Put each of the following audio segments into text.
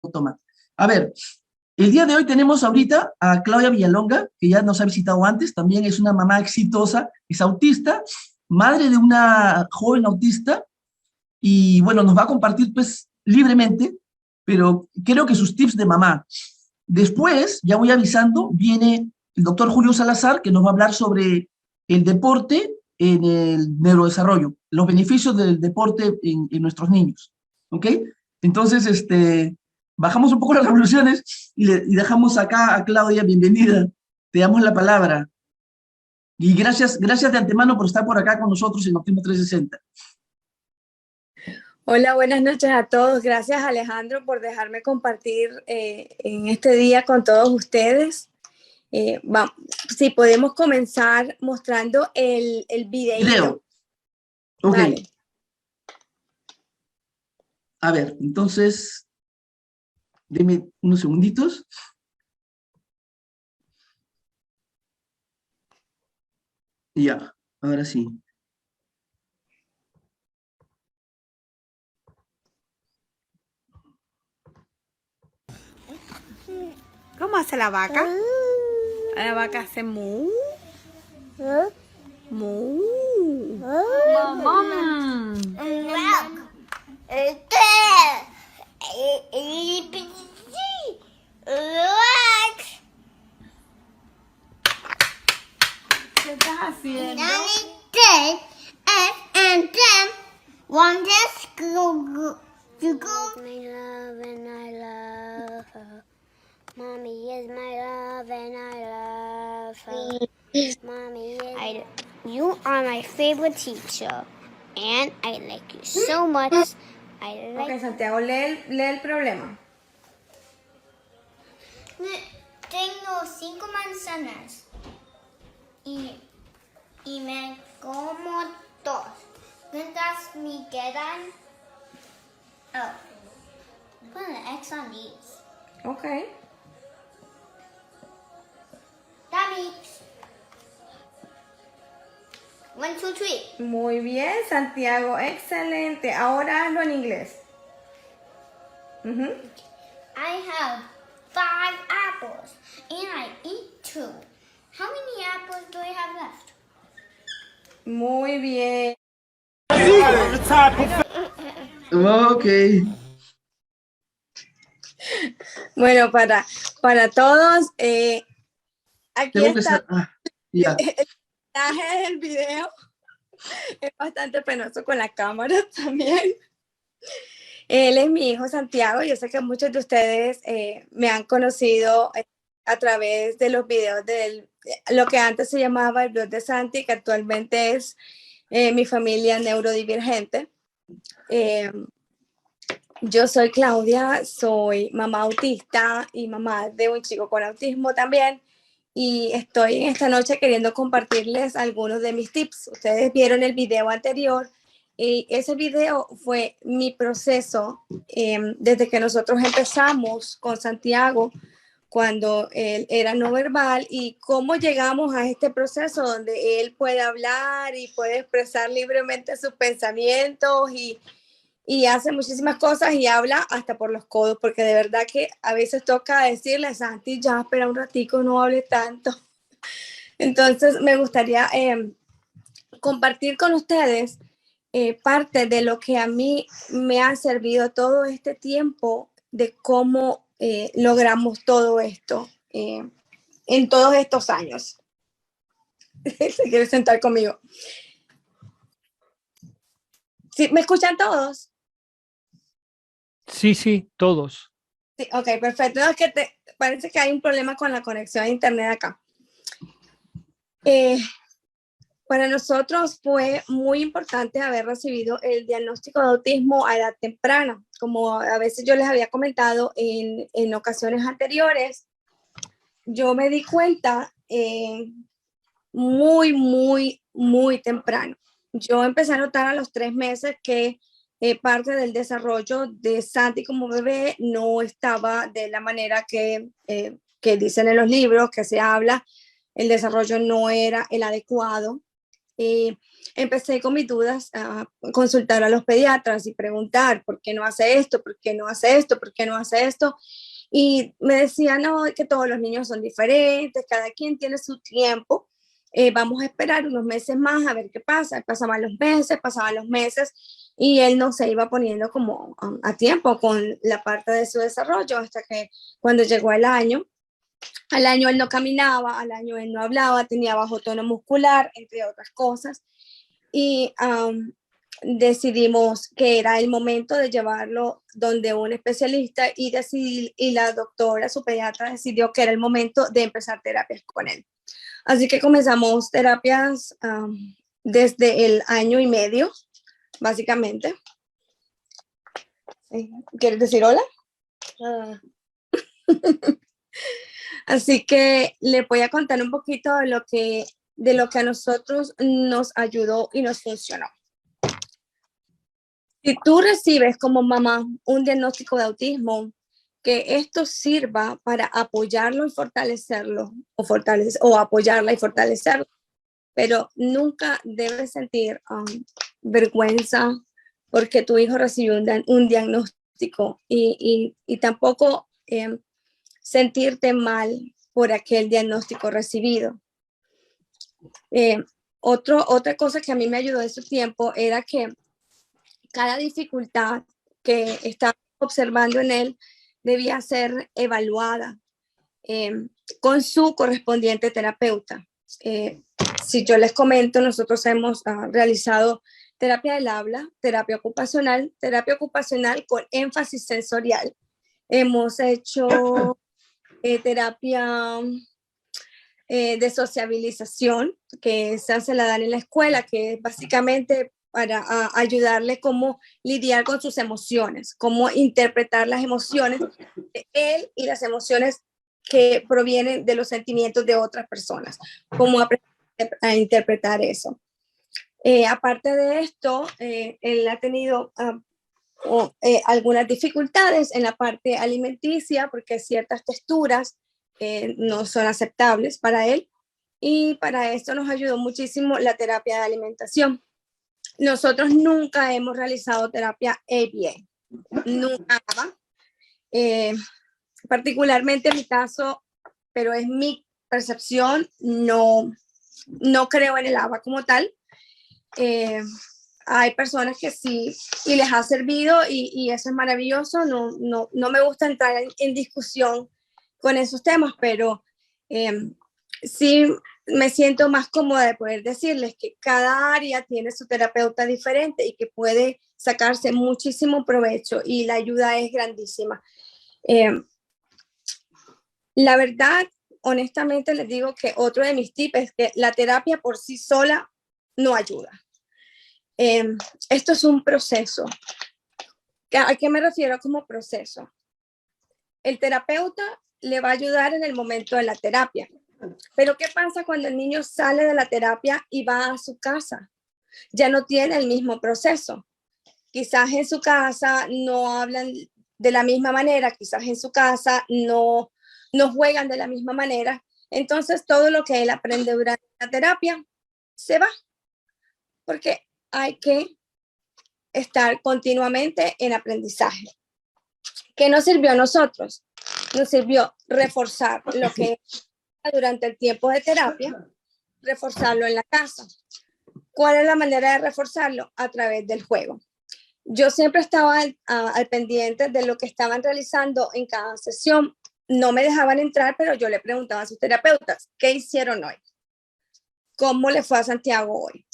psicotómata. A ver, el día de hoy tenemos ahorita a Claudia Villalonga, que ya nos ha visitado antes, también es una mamá exitosa, es autista, madre de una joven autista, y bueno, nos va a compartir pues libremente, pero creo que sus tips de mamá. Después, ya voy avisando, viene el doctor Julio Salazar, que nos va a hablar sobre el deporte en el neurodesarrollo, los beneficios del deporte en nuestros niños, ¿ok? Entonces, bajamos un poco las revoluciones y dejamos acá a Claudia, bienvenida, te damos la palabra. Y gracias de antemano por estar por acá con nosotros en Autismo 360. Hola, buenas noches a todos. Gracias, Alejandro, por dejarme compartir en este día con todos ustedes. Si podemos comenzar mostrando el videíto. Ok. Vale. A ver, entonces, deme unos segunditos. Ya, ahora sí. ¿Cómo hace la vaca? La vaca hace mu. Mu. Mamá. ¿Qué estás haciendo? And then one just go. My love and I love her. Mommy is my love and I love her. Mommy is you are my favorite teacher and I like you so much. Ok, Santiago, lee el problema. Tengo 5 manzanas y me como 2. ¿Cuántas me quedan? Oh, put an X on these. Ok. That makes 1, 2, 3. Muy bien, Santiago, excelente. Ahora hazlo en inglés. I have 5 apples and I eat 2. How many apples do I have left? Muy bien. Ok. Bueno, para todos, aquí Tengo que está ya. el mensaje del video. Es bastante penoso con la cámara también. Él es mi hijo Santiago. Yo sé que muchos de ustedes me han conocido a través de los videos de lo que antes se llamaba el blog de Santi, que actualmente es mi familia neurodivergente. Yo soy Claudia, soy mamá autista y mamá de un chico con autismo también. Y estoy en esta noche queriendo compartirles algunos de mis tips. Ustedes vieron el video anterior y ese video fue mi proceso desde que nosotros empezamos con Santiago, cuando él era no verbal, y cómo llegamos a este proceso donde él puede hablar y puede expresar libremente sus pensamientos y hace muchísimas cosas y habla hasta por los codos, porque de verdad que a veces toca decirle, Santi, ya espera un ratico, no hable tanto. Entonces me gustaría compartir con ustedes parte de lo que a mí me ha servido todo este tiempo, de cómo logramos todo esto en todos estos años. Se quiere sentar conmigo. ¿Sí? ¿Me escuchan todos? Sí, todos. Sí, ok, perfecto. No, es que parece que hay un problema con la conexión a internet acá. Para nosotros fue muy importante haber recibido el diagnóstico de autismo a edad temprana. Como a veces yo les había comentado en ocasiones anteriores, yo me di cuenta muy temprano. Yo empecé a notar a los 3 meses que parte del desarrollo de Santi como bebé no estaba de la manera que dicen en los libros, que se habla. El desarrollo no era el adecuado. empecé con mis dudas a consultar a los pediatras y preguntar por qué no hace esto, por qué no hace esto, por qué no hace esto. Y me decían, no, que todos los niños son diferentes, cada quien tiene su tiempo. Vamos a esperar unos meses más a ver qué pasa. Pasaban los meses y él no se iba poniendo como a tiempo con la parte de su desarrollo hasta que cuando llegó el año, al año él no caminaba, al año él no hablaba, tenía bajo tono muscular, entre otras cosas. Y decidimos que era el momento de llevarlo donde un especialista y la doctora, su pediatra, decidió que era el momento de empezar terapias con él. Así que comenzamos terapias desde el año y medio, básicamente. ¿Quieres decir hola? Así que le voy a contar un poquito de lo que a nosotros nos ayudó y nos funcionó. Si tú recibes como mamá un diagnóstico de autismo, que esto sirva para apoyarlo y fortalecerlo, o apoyarla y fortalecerlo, pero nunca debes sentir vergüenza porque tu hijo recibió un diagnóstico y tampoco sentirte mal por aquel diagnóstico recibido. Otra cosa que a mí me ayudó en su tiempo era que cada dificultad que estaba observando en él debía ser evaluada con su correspondiente terapeuta. Si yo les comento, nosotros hemos realizado terapia del habla, terapia ocupacional con énfasis sensorial. Hemos hecho terapia de sociabilización, que esa se la dan en la escuela, que es básicamente para ayudarle cómo lidiar con sus emociones, cómo interpretar las emociones de él y las emociones que provienen de los sentimientos de otras personas, cómo aprender a interpretar eso. Aparte de esto, él ha tenido algunas dificultades en la parte alimenticia, porque ciertas texturas no son aceptables para él, y para esto nos ayudó muchísimo la terapia de alimentación. Nosotros nunca hemos realizado terapia ABA, nunca, particularmente en mi caso, pero es mi percepción, no creo en el ABA como tal. Hay personas que sí y les ha servido y eso es maravilloso. No me gusta entrar en discusión con esos temas, pero sí me siento más cómoda de poder decirles que cada área tiene su terapeuta diferente y que puede sacarse muchísimo provecho y la ayuda es grandísima. La verdad, honestamente les digo que otro de mis tips es que la terapia por sí sola no ayuda. Esto es un proceso. ¿A qué me refiero como proceso? El terapeuta le va a ayudar en el momento de la terapia. Pero ¿qué pasa cuando el niño sale de la terapia y va a su casa? Ya no tiene el mismo proceso. Quizás en su casa no hablan de la misma manera, quizás en su casa no juegan de la misma manera. Entonces todo lo que él aprende durante la terapia se va, porque hay que estar continuamente en aprendizaje. ¿Qué nos sirvió a nosotros? Nos sirvió reforzar lo que durante el tiempo de terapia, reforzarlo en la casa. ¿Cuál es la manera de reforzarlo? A través del juego. Yo siempre estaba al pendiente de lo que estaban realizando en cada sesión. No me dejaban entrar, pero yo le preguntaba a sus terapeutas, ¿qué hicieron hoy? ¿Cómo le fue a Santiago hoy?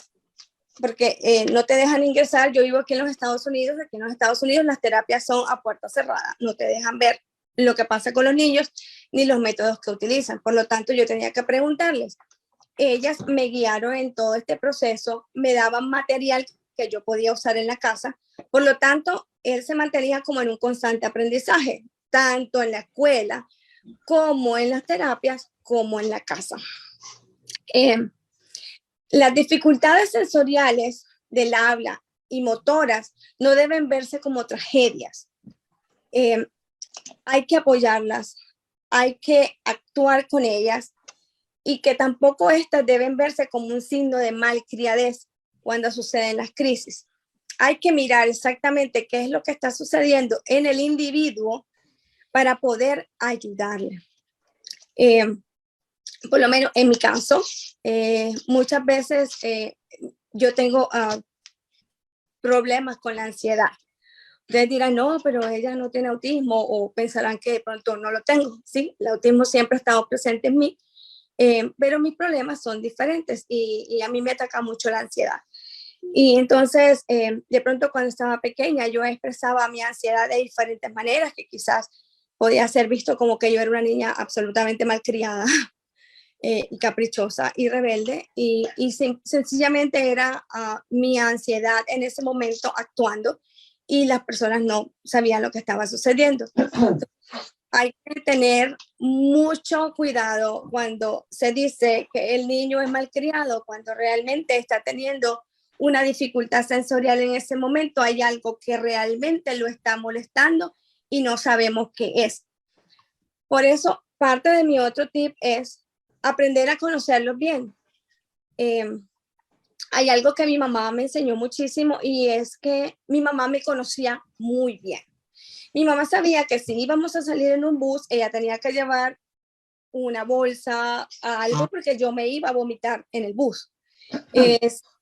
Porque no te dejan ingresar. Yo vivo aquí en los Estados Unidos. Aquí en los Estados Unidos las terapias son a puerta cerrada. No te dejan ver lo que pasa con los niños ni los métodos que utilizan. Por lo tanto, yo tenía que preguntarles. Ellas me guiaron en todo este proceso, me daban material que yo podía usar en la casa. Por lo tanto, él se mantenía como en un constante aprendizaje, tanto en la escuela como en las terapias, como en la casa. Las dificultades sensoriales del habla y motoras no deben verse como tragedias. Hay que apoyarlas, hay que actuar con ellas y que tampoco estas deben verse como un signo de malcriadez cuando suceden las crisis. Hay que mirar exactamente qué es lo que está sucediendo en el individuo para poder ayudarle. Por lo menos en mi caso, muchas veces yo tengo problemas con la ansiedad. Ustedes dirán, no, pero ella no tiene autismo, o pensarán que de pronto no lo tengo. Sí, el autismo siempre ha estado presente en mí, pero mis problemas son diferentes y a mí me ataca mucho la ansiedad. Y entonces, de pronto cuando estaba pequeña, yo expresaba mi ansiedad de diferentes maneras, que quizás podía ser visto como que yo era una niña absolutamente malcriada y caprichosa y rebelde, y sencillamente era mi ansiedad en ese momento actuando, y las personas no sabían lo que estaba sucediendo. Entonces, hay que tener mucho cuidado cuando se dice que el niño es malcriado, cuando realmente está teniendo una dificultad sensorial en ese momento, hay algo que realmente lo está molestando y no sabemos qué es. Por eso, parte de mi otro tip es aprender a conocerlos bien. Hay algo que mi mamá me enseñó muchísimo, y es que mi mamá me conocía muy bien. Mi mamá sabía que si íbamos a salir en un bus, ella tenía que llevar una bolsa, algo, porque yo me iba a vomitar en el bus.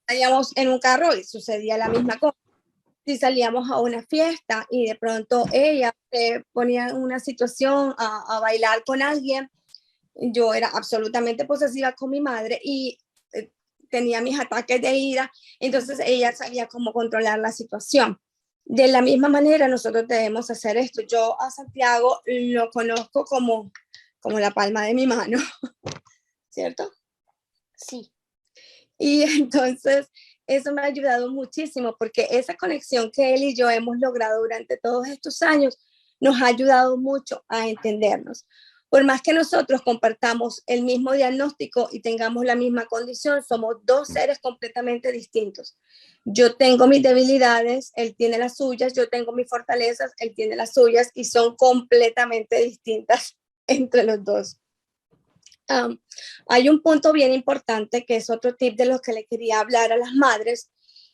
Salíamos en un carro y sucedía la misma cosa. Si salíamos a una fiesta y de pronto ella se ponía en una situación a bailar con alguien, yo era absolutamente posesiva con mi madre y tenía mis ataques de ira, entonces ella sabía cómo controlar la situación. De la misma manera, nosotros debemos hacer esto. Yo a Santiago lo conozco como la palma de mi mano, ¿cierto? Sí. Y entonces eso me ha ayudado muchísimo, porque esa conexión que él y yo hemos logrado durante todos estos años nos ha ayudado mucho a entendernos. Por más que nosotros compartamos el mismo diagnóstico y tengamos la misma condición, somos dos seres completamente distintos. Yo tengo mis debilidades, él tiene las suyas, yo tengo mis fortalezas, él tiene las suyas, y son completamente distintas entre los dos. Hay un punto bien importante, que es otro tip de los que le quería hablar a las madres,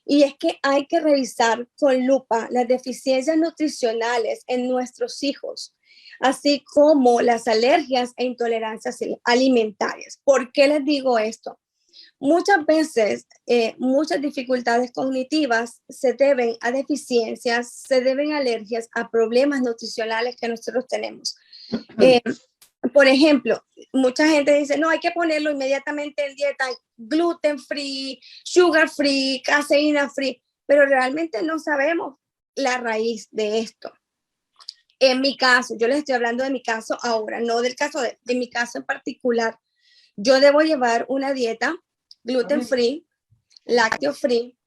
y es que hay que revisar con lupa las deficiencias nutricionales en nuestros hijos, así como las alergias e intolerancias alimentarias. ¿Por qué les digo esto? Muchas veces, muchas dificultades cognitivas se deben a deficiencias, se deben a alergias, a problemas nutricionales que nosotros tenemos. Por ejemplo, mucha gente dice, no, hay que ponerlo inmediatamente en dieta gluten free, sugar free, caseína free, pero realmente no sabemos la raíz de esto. En mi caso, yo les estoy hablando de mi caso ahora, no del caso de mi caso en particular. Yo debo llevar una dieta gluten free, lácteo free,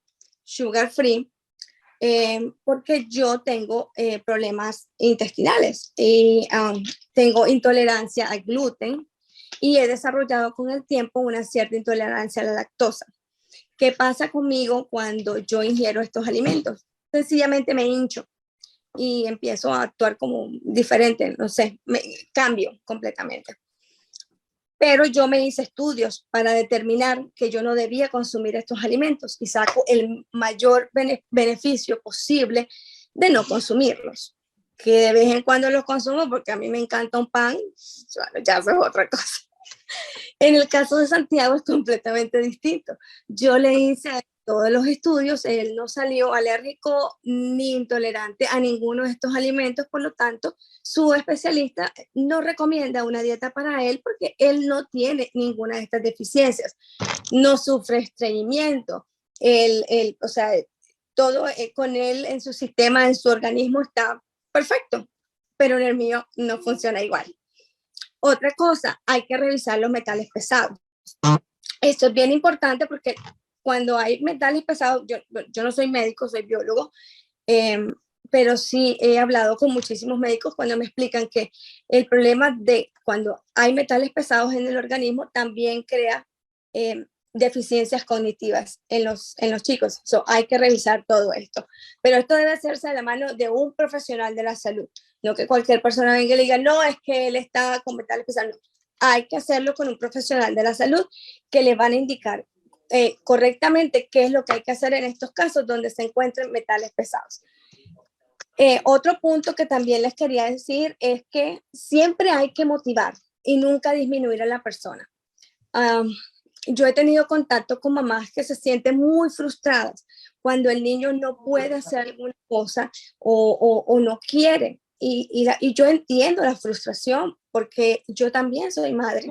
sugar free, porque yo tengo problemas intestinales y tengo intolerancia al gluten, y he desarrollado con el tiempo una cierta intolerancia a la lactosa. ¿Qué pasa conmigo cuando yo ingiero estos alimentos? Sencillamente me hincho y empiezo a actuar como diferente, no sé, me cambio completamente. Pero yo me hice estudios para determinar que yo no debía consumir estos alimentos, y saco el mayor beneficio posible de no consumirlos. Que de vez en cuando los consumo porque a mí me encanta un pan, bueno, ya eso es otra cosa. En el caso de Santiago es completamente distinto. Yo le hice todos los estudios, él no salió alérgico ni intolerante a ninguno de estos alimentos, por lo tanto, su especialista no recomienda una dieta para él porque él no tiene ninguna de estas deficiencias, no sufre estreñimiento, o sea, todo con él en su sistema, en su organismo está perfecto, pero en el mío no funciona igual. Otra cosa, hay que revisar los metales pesados. Esto es bien importante porque cuando hay metales pesados, yo no soy médico, soy biólogo, pero sí he hablado con muchísimos médicos cuando me explican que el problema de cuando hay metales pesados en el organismo también crea deficiencias cognitivas en los chicos. So, hay que revisar todo esto. Pero esto debe hacerse de la mano de un profesional de la salud, no que cualquier persona venga y le diga, no, es que él está con metales pesados. No. hay que hacerlo con un profesional de la salud que le van a indicar correctamente qué es lo que hay que hacer en estos casos donde se encuentren metales pesados. Otro punto que también les quería decir es que siempre hay que motivar y nunca disminuir a la persona. Yo he tenido contacto con mamás que se sienten muy frustradas cuando el niño no puede hacer alguna cosa o no quiere. Y yo entiendo la frustración porque yo también soy madre.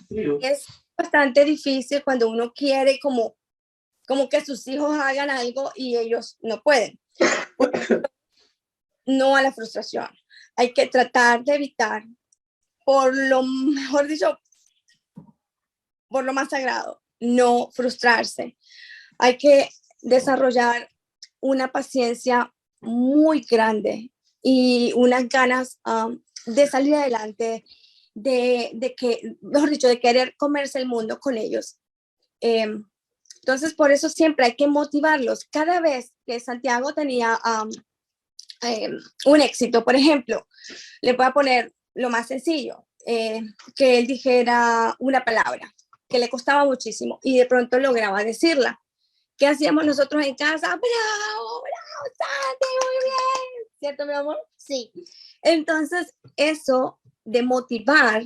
Y es bastante difícil cuando uno quiere como que sus hijos hagan algo y ellos no pueden. No a la frustración. Hay que tratar de evitar, por lo mejor dicho, por lo más sagrado, no frustrarse. Hay que desarrollar una paciencia muy grande y unas ganas de salir adelante, de que, mejor dicho, de querer comerse el mundo con ellos. Entonces, por eso siempre hay que motivarlos. Cada vez que Santiago tenía un éxito, por ejemplo, le voy a poner lo más sencillo, que él dijera una palabra que le costaba muchísimo y de pronto lograba decirla. ¿Qué hacíamos nosotros en casa? ¡Bravo, bravo, Santi, muy bien! ¿Cierto, mi amor? Sí. Entonces, eso de motivar,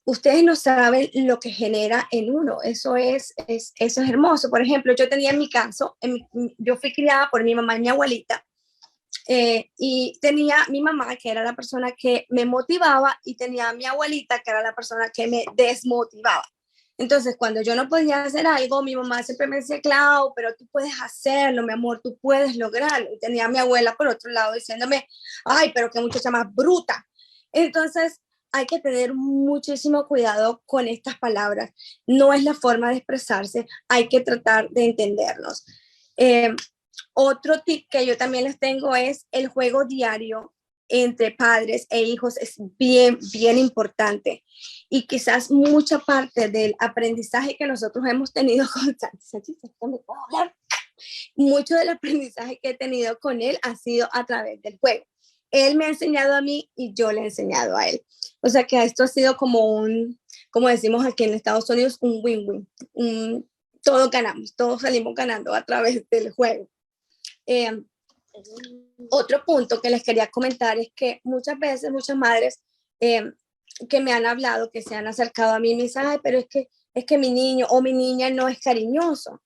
ustedes no saben lo que genera en uno. Eso es hermoso. Por ejemplo, yo tenía en mi caso, yo fui criada por mi mamá y mi abuelita, y tenía mi mamá, que era la persona que me motivaba, y tenía a mi abuelita, que era la persona que me desmotivaba. Entonces, cuando yo no podía hacer algo, mi mamá siempre me decía, Clau, pero tú puedes hacerlo, mi amor, tú puedes lograrlo. Y tenía a mi abuela por otro lado diciéndome, ay, pero qué muchacha más bruta. Entonces, hay que tener muchísimo cuidado con estas palabras. No es la forma de expresarse, hay que tratar de entendernos. Otro tip que yo también les tengo es el juego diario entre padres e hijos es bien, bien importante. Y quizás mucha parte del aprendizaje que nosotros hemos tenido con Santi, mucho del aprendizaje que he tenido con él ha sido a través del juego. Él me ha enseñado a mí y yo le he enseñado a él. O sea que esto ha sido como como decimos aquí en Estados Unidos, un win-win. Todos ganamos, todos salimos ganando a través del juego. Otro punto que les quería comentar es que muchas veces, muchas madres que me han hablado, que se han acercado a mí, me dicen, ay, pero es que mi niño o mi niña no es cariñoso.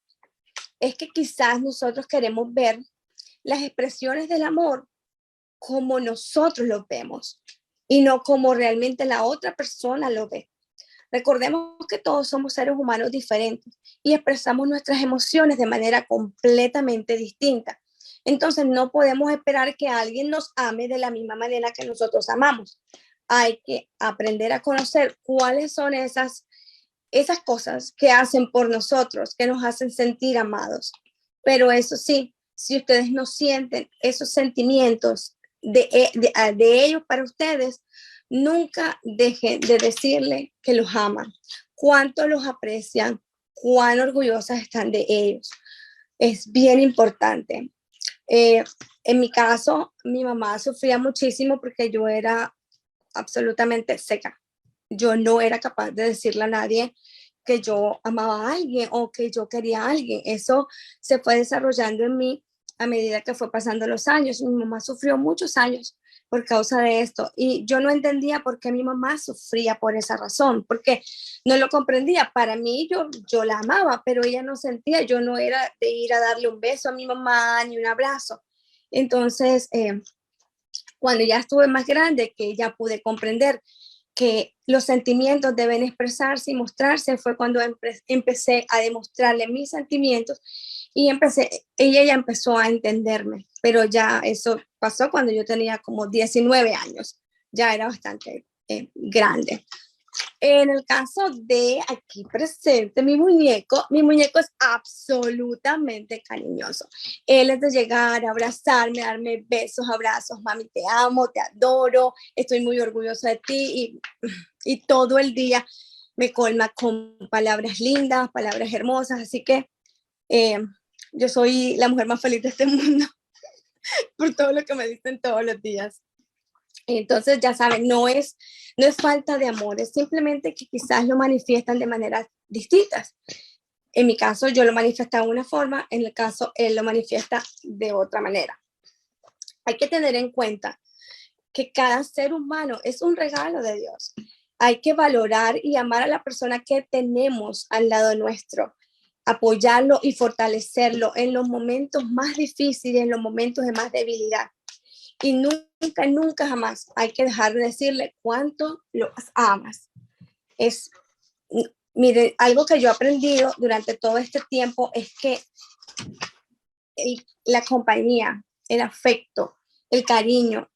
Es que quizás nosotros queremos ver las expresiones del amor como nosotros lo vemos y no como realmente la otra persona lo ve. Recordemos que todos somos seres humanos diferentes y expresamos nuestras emociones de manera completamente distinta. Entonces no podemos esperar que alguien nos ame de la misma manera que nosotros amamos. Hay que aprender a conocer cuáles son esas cosas que hacen por nosotros, que nos hacen sentir amados. Pero eso sí, si ustedes no sienten esos sentimientos de ellos para ustedes, nunca dejen de decirle que los aman, cuánto los aprecian, cuán orgullosas están de ellos. Es bien importante. En mi caso, mi mamá sufría muchísimo porque yo era absolutamente seca. Yo no era capaz de decirle a nadie que yo amaba a alguien o que yo quería a alguien. Eso se fue desarrollando en mí a medida que fue pasando los años. Mi mamá sufrió muchos años por causa de esto y yo no entendía por qué mi mamá sufría por esa razón, porque no lo comprendía. Para mí yo la amaba, pero ella no sentía, yo no era de ir a darle un beso a mi mamá ni un abrazo. Entonces, cuando ya estuve más grande, que ya pude comprender que los sentimientos deben expresarse y mostrarse, fue cuando empecé a demostrarle mis sentimientos y ella ya empezó a entenderme, pero ya eso pasó cuando yo tenía como 19 años, ya era bastante grande. En el caso de aquí presente, mi muñeco es absolutamente cariñoso. Él es de llegar, abrazarme, darme besos, abrazos, mami, te amo, te adoro, estoy muy orgullosa de ti y todo el día me colma con palabras lindas, palabras hermosas, así que yo soy la mujer más feliz de este mundo por todo lo que me dicen todos los días. Entonces, ya saben, no es falta de amor, es simplemente que quizás lo manifiestan de maneras distintas. En mi caso, yo lo manifiesto de una forma, en el caso, él lo manifiesta de otra manera. Hay que tener en cuenta que cada ser humano es un regalo de Dios. Hay que valorar y amar a la persona que tenemos al lado nuestro, apoyarlo y fortalecerlo en los momentos más difíciles, en los momentos de más debilidad. Y nunca, nunca jamás hay que dejar de decirle cuánto los amas. Mire, algo que yo he aprendido durante todo este tiempo es que la compañía, el afecto, el cariño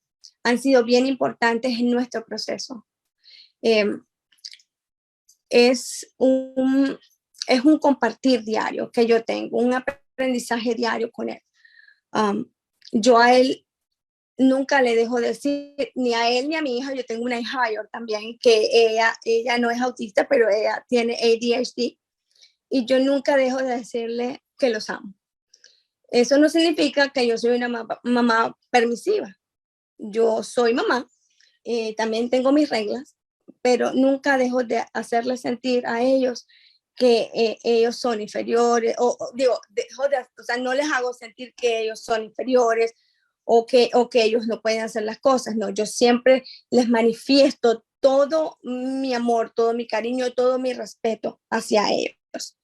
han sido bien importantes en nuestro proceso. Es un compartir diario que yo tengo, un aprendizaje diario con él. Yo a él nunca le dejo decir, ni a él ni a mi hija. Yo tengo una hija mayor también, que ella no es autista, pero ella tiene ADHD, y yo nunca dejo de decirle que los amo. Eso no significa que yo soy una mamá permisiva. Yo soy mamá, también tengo mis reglas, pero nunca dejo de hacerles sentir a ellos que ellos son inferiores, o sea, no les hago sentir que ellos son inferiores, o que ellos no pueden hacer las cosas. No, yo siempre les manifiesto todo mi amor, todo mi cariño, todo mi respeto hacia ellos.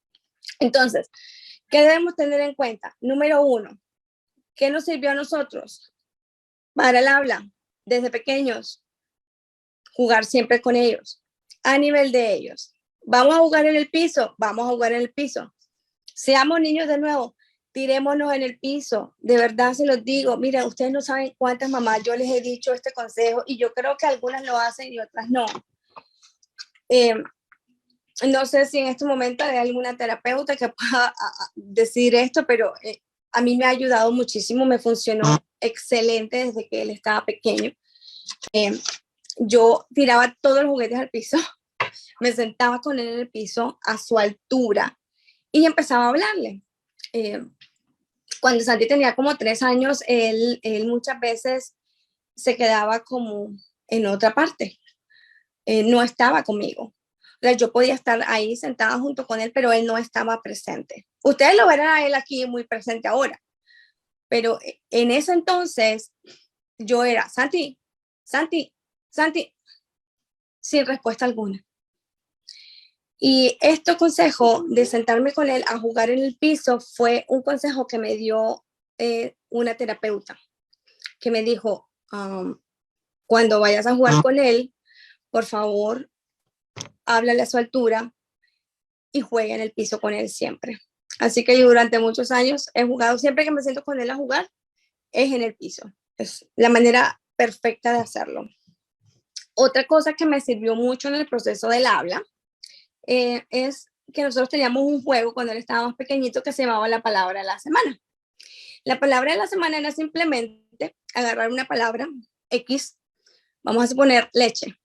Entonces, ¿qué debemos tener en cuenta? Número 1, ¿qué nos sirvió a nosotros para el habla? Desde pequeños, jugar siempre con ellos, a nivel de ellos. ¿Vamos a jugar en el piso? Vamos a jugar en el piso. Seamos niños de nuevo, tirémonos en el piso. De verdad se los digo. Mira, ustedes no saben cuántas mamás yo les he dicho este consejo, y yo creo que algunas lo hacen y otras no. No sé si en este momento hay alguna terapeuta que pueda decir esto, pero a mí me ha ayudado muchísimo, me funcionó excelente desde que él estaba pequeño. Yo tiraba todos los juguetes al piso, me sentaba con él en el piso a su altura y empezaba a hablarle. Cuando Santi tenía como 3 años, él muchas veces se quedaba como en otra parte, no estaba conmigo. O sea, yo podía estar ahí sentada junto con él, pero él no estaba presente. Ustedes lo verán a él aquí muy presente ahora, pero en ese entonces yo era Santi, Santi, Santi, sin respuesta alguna. Y este consejo de sentarme con él a jugar en el piso fue un consejo que me dio una terapeuta, que me dijo, cuando vayas a jugar con él, por favor, háblale a su altura y juegue en el piso con él siempre. Así que yo durante muchos años he jugado, siempre que me siento con él a jugar, es en el piso. Es la manera perfecta de hacerlo. Otra cosa que me sirvió mucho en el proceso del habla es que nosotros teníamos un juego cuando él estaba más pequeñito que se llamaba la palabra de la semana. La palabra de la semana era simplemente agarrar una palabra X, vamos a suponer leche,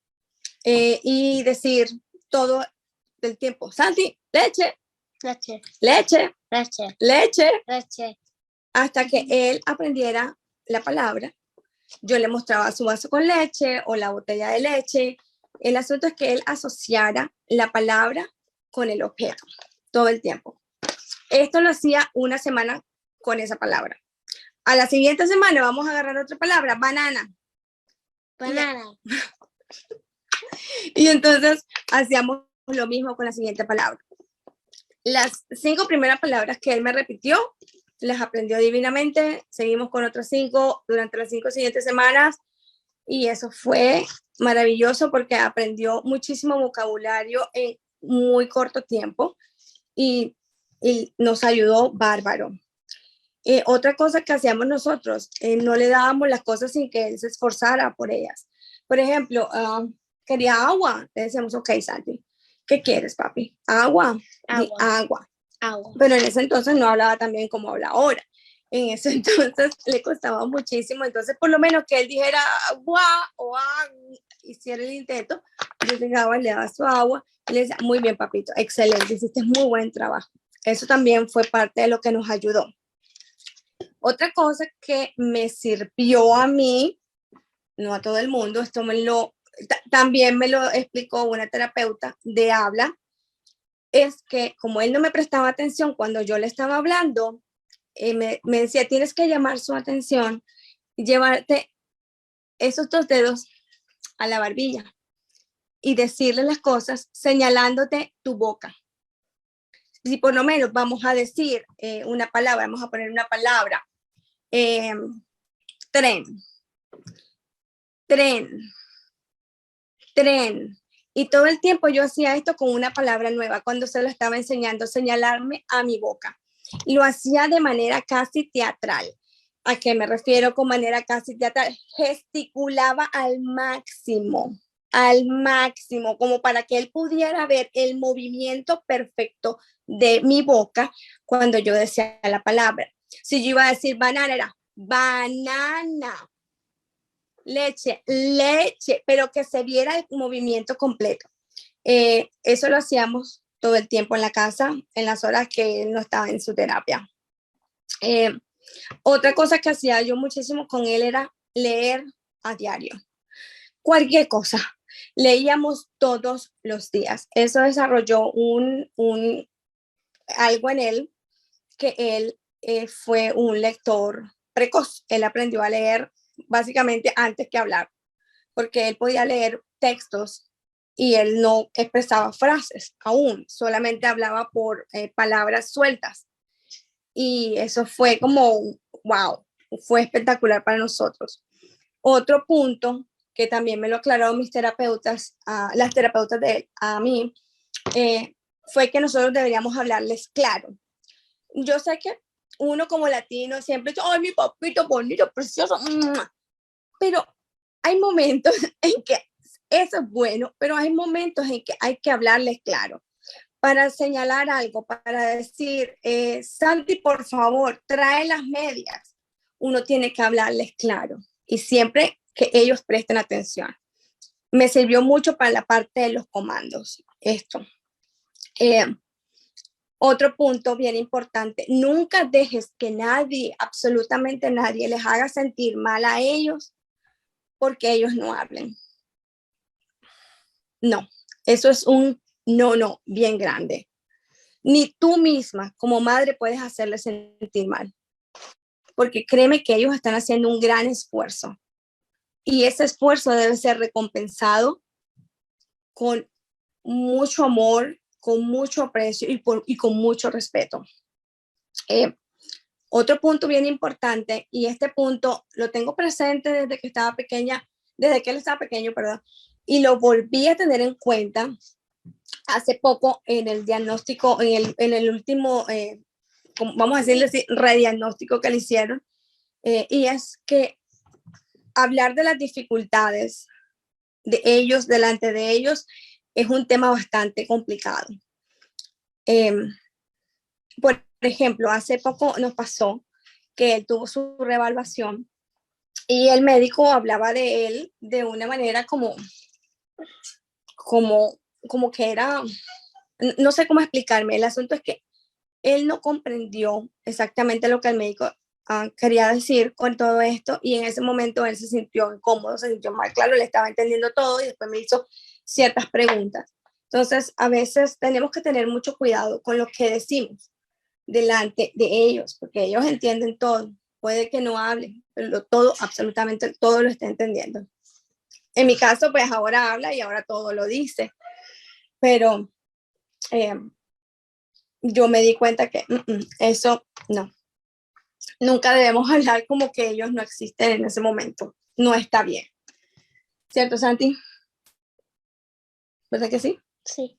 y decir todo el tiempo, Santi, leche, Leche, leche, leche, leche, leche. hasta que él aprendiera la palabra. Yo le mostraba su vaso con leche o la botella de leche. El asunto es que él asociara la palabra con el objeto todo el tiempo. Esto lo hacía una semana con esa palabra. A la siguiente semana vamos a agarrar otra palabra, banana. Banana. Y entonces hacíamos lo mismo con la siguiente palabra. Las 5 primeras palabras que él me repitió, las aprendió divinamente. Seguimos con otras 5 durante las 5 siguientes semanas. Y eso fue maravilloso porque aprendió muchísimo vocabulario en muy corto tiempo y nos ayudó bárbaro. Otra cosa que hacíamos nosotros, no le dábamos las cosas sin que él se esforzara por ellas. Por ejemplo, quería agua. Le decíamos, ok, Santi, ¿qué quieres, papi? Agua. Agua. Agua. Agua. Pero en ese entonces no hablaba tan bien como habla ahora. En ese entonces le costaba muchísimo. Entonces, por lo menos que él dijera agua o hiciera el intento, yo llegaba, le daba su agua y le decía, muy bien, papito, excelente, hiciste muy buen trabajo. Eso también fue parte de lo que nos ayudó. Otra cosa que me sirvió a mí, no a todo el mundo, esto también me lo explicó una terapeuta de habla, es que como él no me prestaba atención cuando yo le estaba hablando, me decía, tienes que llamar su atención y llevarte esos 2 dedos a la barbilla y decirle las cosas señalándote tu boca. Si por lo menos vamos a decir una palabra, vamos a poner una palabra, tren, tren, tren. Y todo el tiempo yo hacía esto con una palabra nueva cuando se lo estaba enseñando, señalarme a mi boca. Lo hacía de manera casi teatral. ¿A qué me refiero con manera casi teatral? Gesticulaba al máximo, como para que él pudiera ver el movimiento perfecto de mi boca cuando yo decía la palabra. Si yo iba a decir banana, era banana. Leche, leche, pero que se viera el movimiento completo. Eso lo hacíamos todo el tiempo en la casa, en las horas que él no estaba en su terapia. Otra cosa que hacía yo muchísimo con él era leer a diario. Cualquier cosa. Leíamos todos los días. Eso desarrolló algo en él, que él fue un lector precoz. Él aprendió a leer básicamente antes que hablar, porque él podía leer textos y él no expresaba frases aún, solamente hablaba por palabras sueltas. Y eso fue como, wow, fue espectacular para nosotros. Otro punto que también me lo aclararon mis terapeutas, las terapeutas de él, a mí, fue que nosotros deberíamos hablarles claro. Yo sé que uno como latino siempre dice, ay, mi papito bonito, precioso, pero hay momentos en que eso es bueno, pero hay momentos en que hay que hablarles claro. Para señalar algo, para decir, Santi, por favor, trae las medias, uno tiene que hablarles claro y siempre que ellos presten atención. Me sirvió mucho para la parte de los comandos, esto. Otro punto bien importante, nunca dejes que nadie, absolutamente nadie, les haga sentir mal a ellos porque ellos no hablen. No, eso es un no bien grande. Ni tú misma como madre puedes hacerles sentir mal, porque créeme que ellos están haciendo un gran esfuerzo y ese esfuerzo debe ser recompensado con mucho amor, con mucho aprecio y con mucho respeto. Otro punto bien importante, y este punto lo tengo presente desde que estaba pequeña, desde que él estaba pequeño, perdón, y lo volví a tener en cuenta hace poco en el diagnóstico, en el último, vamos a decirle así, rediagnóstico que le hicieron, y es que hablar de las dificultades de ellos, delante de ellos, es un tema bastante complicado. Por ejemplo, hace poco nos pasó que él tuvo su reevaluación y el médico hablaba de él de una manera como que era, no sé cómo explicarme. El asunto es que él no comprendió exactamente lo que el médico quería decir con todo esto y en ese momento él se sintió incómodo, se sintió mal. Claro, le estaba entendiendo todo y después me hizo ciertas preguntas. Entonces, a veces tenemos que tener mucho cuidado con lo que decimos delante de ellos, porque ellos entienden todo. Puede que no hablen, pero todo, absolutamente todo lo está entendiendo. En mi caso, pues ahora habla y ahora todo lo dice, pero yo me di cuenta que eso no. Nunca debemos hablar como que ellos no existen en ese momento. No está bien. ¿Cierto, Santi? ¿Verdad que sí? Sí.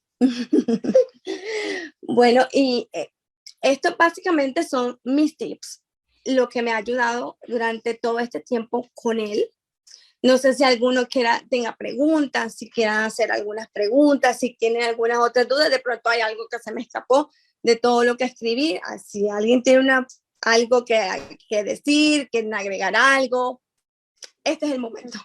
Bueno, y estos básicamente son mis tips, lo que me ha ayudado durante todo este tiempo con él. No sé si alguno tenga preguntas, si quieran hacer algunas preguntas, si tienen algunas otras dudas, de pronto hay algo que se me escapó de todo lo que escribí. Si alguien tiene algo que decir, quieren agregar algo, este es el momento.